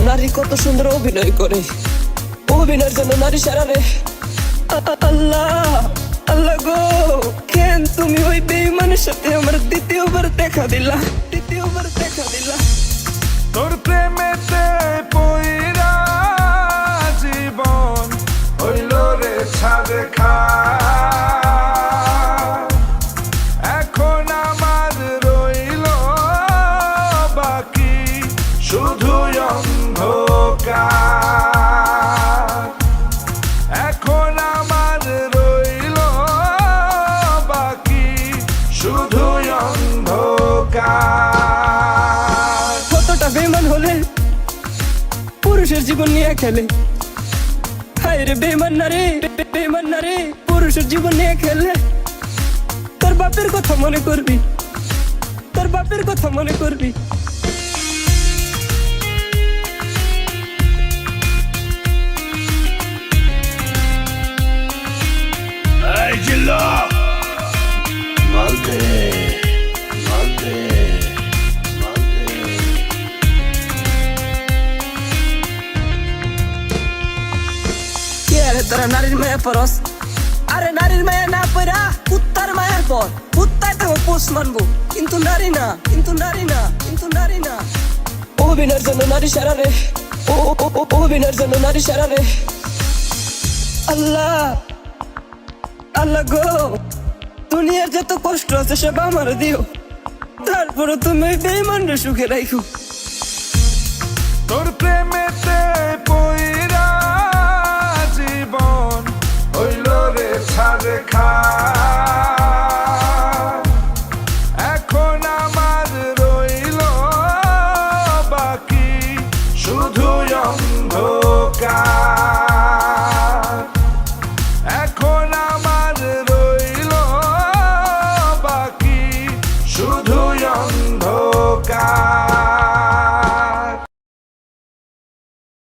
নারী কত সুন্দর অভিনয় করে, অভিনয়ের জন্য নারী সারারে। আল্লাহ আল্লাহ গো, কেন তুমি ওই বেঈমানের সাথে আমার দ্বিতীয়বার দেখা দিলা? তোর প্রেমেতে পইরা জীবন হইল রে ছাড়ে খা। এখন আমার রইল বাকি শুধু অন্ধকার। এখন আমার রইল বাকি শুধু অন্ধকার। কতটা বেঈমান হলে পুরুষের জীবন নিয়ে খেলে। হায় রে বেঈমান না রে, পুরুষের জীবন নিয়ে খেলে। তোর বাপের কথা মনে করবি, তোর বাপের কথা মনে করবি। এই জিল্লা মালদে মালদে মালদে। কে রে তোরা নারীর মায়া পরস? আরে নারীর মায়া না পড়া কুত্তার মায়ার পর। কুত্তায় তো পোষ মানবো, কিন্তু নারী না। অভিনয়ের জন্য নারী সারারে, অভিনয়ের জন্য নারী সারারে। আল্লাহ আল্লাহ গো, দুনিয়ার যত কষ্ট আছে সব আমার দিও, তারপরে তুমি বেঈমানরে সুখে রাখো। তোর প্রেমেতে পইরা জীবন হইল রে ছাড়ে খা। এখন আমার রইল বাকি শুধু অন্ধকার। এখন আমার রইল বাকি শুধু অন্ধকার।